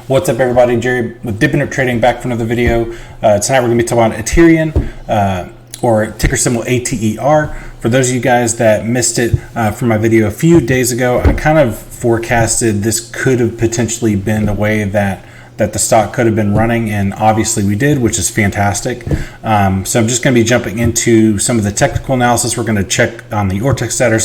What's up, everybody? Jerry with Dipping Up Trading back for another video. Tonight we're going to be talking about Aterian, or ticker symbol ATER. For those of you guys that missed it from my video a few days ago, I kind of forecasted this could have potentially been the way that the stock could have been running, and obviously we did, which is fantastic. So I'm just going to be jumping into some of the technical analysis. We're going to check on the Ortex data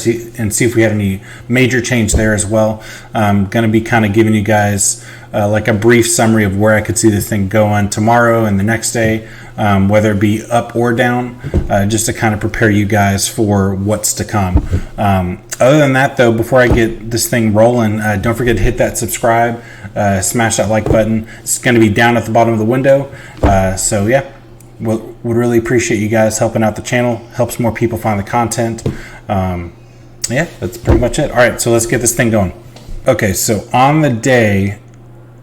and see if we had any major change there as well. I'm going to be kind of giving you guys like a brief summary of where I could see this thing going tomorrow and the next day, whether it be up or down, just to kind of prepare you guys for what's to come. Other than that, though, before I get this thing rolling, don't forget to hit that subscribe, smash that like button. It's going to be down at the bottom of the window. So yeah, would really appreciate you guys helping out the channel. Helps more people find the content. Yeah, that's pretty much it. All right, so let's get this thing going. Okay, so on the day,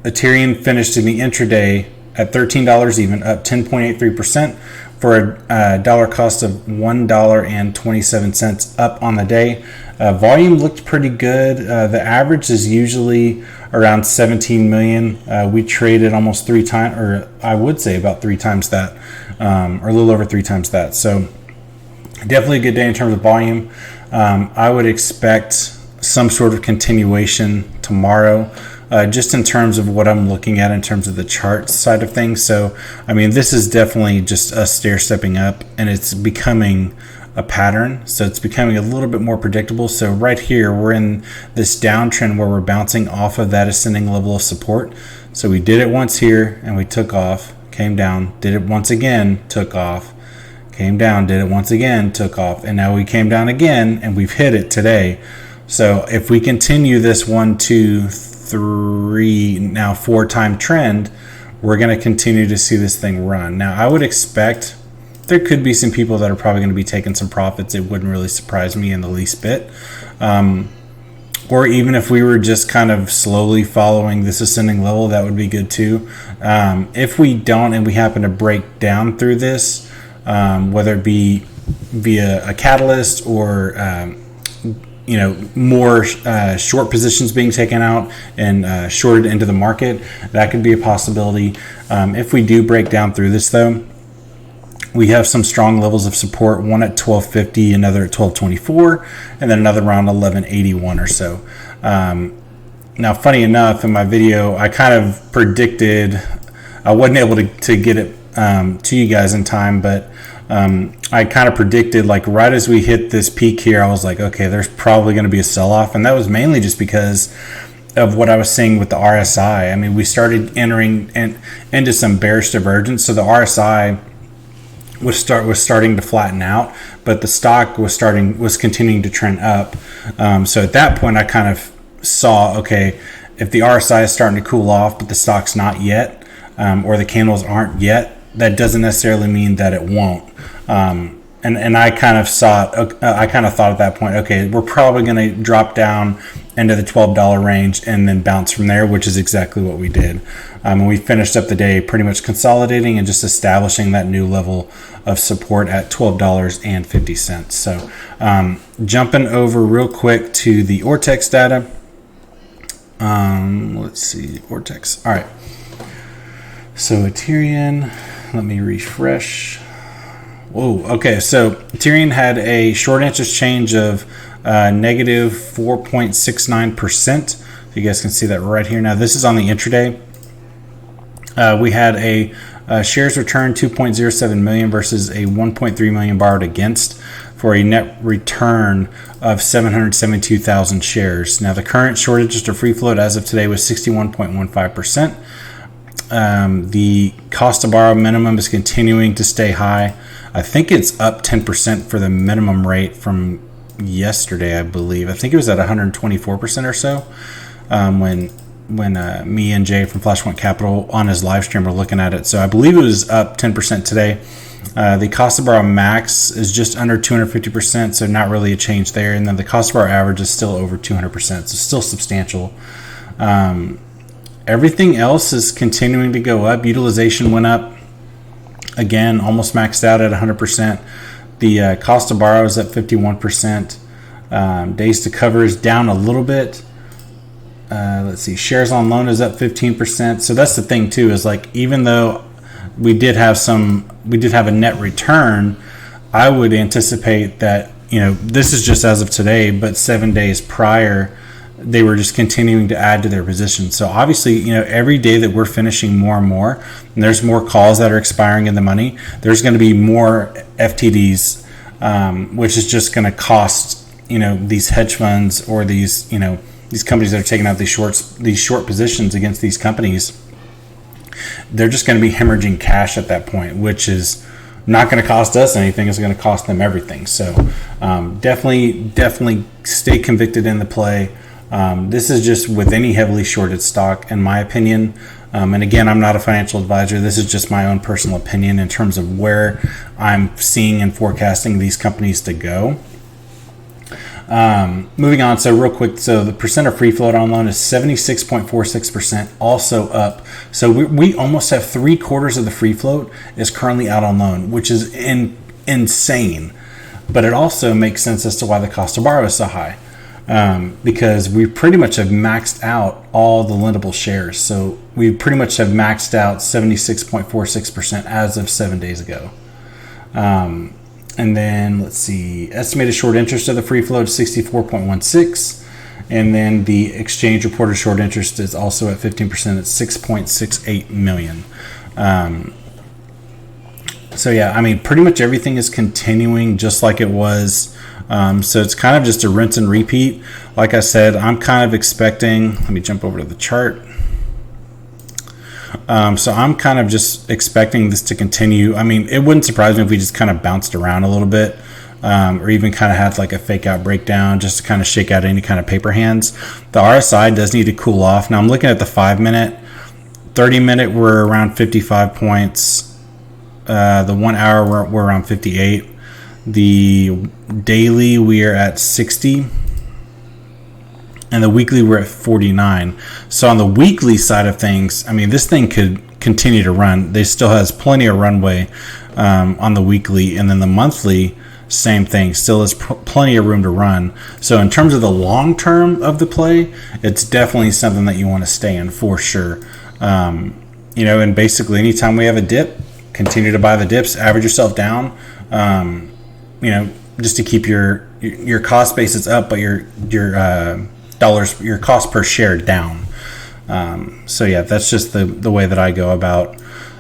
Aterian finished in the intraday at $13 even, up 10.83% for a dollar cost of $1.27 up on the day. Volume looked pretty good. The average is usually around 17 million. We traded almost 3 times, or I would say about 3 times that, or a little over 3 times that. So definitely a good day in terms of volume. I would expect some sort of continuation tomorrow. Just in terms of what I'm looking at in terms of the chart side of things. So, I mean, this is definitely just us stair-stepping up, and it's becoming a pattern. So it's becoming a little bit more predictable. So right here, we're in this downtrend where we're bouncing off of that ascending level of support. So we did it once here, and we took off, came down, did it once again, took off, came down, did it once again, took off, and now we came down again, and we've hit it today. So if we continue this 1, 2, 3, now 4-time trend, we're going to continue to see this thing run. Now, I would expect there could be some people that are probably going to be taking some profits. It wouldn't really surprise me in the least bit. Or even if we were just kind of slowly following this ascending level, that would be good too. If we don't and we happen to break down through this, whether it be via a catalyst or more short positions being taken out and shorted into the market, that could be a possibility. If we do break down through this, though, we have some strong levels of support, one at 1250, another at 1224, and then another around 1181 or so. Now, funny enough, in my video, I kind of predicted, I wasn't able to get it to you guys in time, but I kind of predicted, like, right as we hit this peak here, I was like, okay, there's probably going to be a sell-off. And that was mainly just because of what I was seeing with the RSI. I mean, we started entering into some bearish divergence. So the RSI was starting to flatten out, but the stock was continuing to trend up. So at that point, I kind of saw, okay, if the RSI is starting to cool off, but the stock's not yet, or the candles aren't yet, that doesn't necessarily mean that it won't. And I kind of thought at that point, okay, we're probably going to drop down into the $12 range and then bounce from there, which is exactly what we did. And we finished up the day pretty much consolidating and just establishing that new level of support at $12.50. So jumping over real quick to the Ortex data. Let's see, Ortex. All right. So Aterian, let me refresh. Whoa, okay, so Aterian had a short interest change of negative 4.69%. You guys can see that right here. Now, this is on the intraday. We had a shares return 2.07 million versus a 1.3 million borrowed against, for a net return of 772,000 shares. Now, the current short interest or free float as of today was 61.15%. The cost to borrow minimum is continuing to stay high. I think it's up 10% for the minimum rate from yesterday, I believe. I think it was at 124% or so when me and Jay from Flashpoint Capital on his live stream were looking at it. So I believe it was up 10% today. The cost to borrow max is just under 250%, so not really a change there. And then the cost to borrow average is still over 200%, so still substantial. Everything else is continuing to go up. Utilization went up. Again, almost maxed out at 100%. The cost to borrow is at 51%. Days to cover is down a little bit. let's see, shares on loan is up 15%. So that's the thing too, is like, even though we did have a net return, I would anticipate that, this is just as of today, but 7 days prior, they were just continuing to add to their position. So obviously, every day that we're finishing more and more, and there's more calls that are expiring in the money, there's going to be more FTDs, which is just going to cost, these hedge funds or these companies that are taking out these short positions against these companies. They're just going to be hemorrhaging cash at that point, which is not going to cost us anything. It's going to cost them everything. So definitely stay convicted in the play. This is just with any heavily shorted stock, in my opinion. And again, I'm not a financial advisor. This is just my own personal opinion in terms of where I'm seeing and forecasting these companies to go. Moving on, so real quick, so the percent of free float on loan is 76.46%, also up. So we almost have 3/4 of the free float is currently out on loan, which is insane. But it also makes sense as to why the cost to borrow is so high, because we pretty much have maxed out all the lendable shares. So we pretty much have maxed out 76.46% as of 7 days ago. And then let's see, estimated short interest of the free float is 64.16. And then the exchange reported short interest is also at 15% at 6.68 million. So yeah, I mean, pretty much everything is continuing just like it was. So it's kind of just a rinse and repeat. Like I said, I'm kind of expecting, let me jump over to the chart. So I'm kind of just expecting this to continue. I mean, it wouldn't surprise me if we just kind of bounced around a little bit, or even kind of had like a fake out breakdown just to kind of shake out any kind of paper hands. The RSI does need to cool off. Now I'm looking at the 5-minute, 30-minute, we're around 55 points. The 1 hour, we're around 58. The daily, we are at 60. And the weekly, we're at 49. So on the weekly side of things, I mean, this thing could continue to run. They still has plenty of runway on the weekly. And then the monthly, same thing, still has plenty of room to run. So in terms of the long term of the play, it's definitely something that you want to stay in for sure. And basically anytime we have a dip, continue to buy the dips, average yourself down, just to keep your cost basis up, but your cost per share down. So yeah, that's just the way that I go about,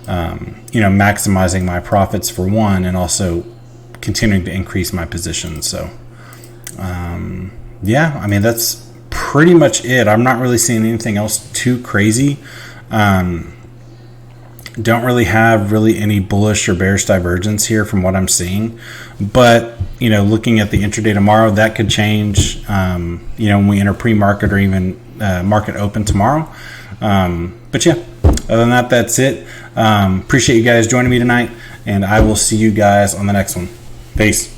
maximizing my profits for one, and also continuing to increase my position. So, yeah, I mean, that's pretty much it. I'm not really seeing anything else too crazy. Don't really have any bullish or bearish divergence here from what I'm seeing, but looking at the intraday tomorrow, that could change, when we enter pre-market or even market open tomorrow. But yeah, other than that, that's it. Appreciate you guys joining me tonight, and I will see you guys on the next one. Peace.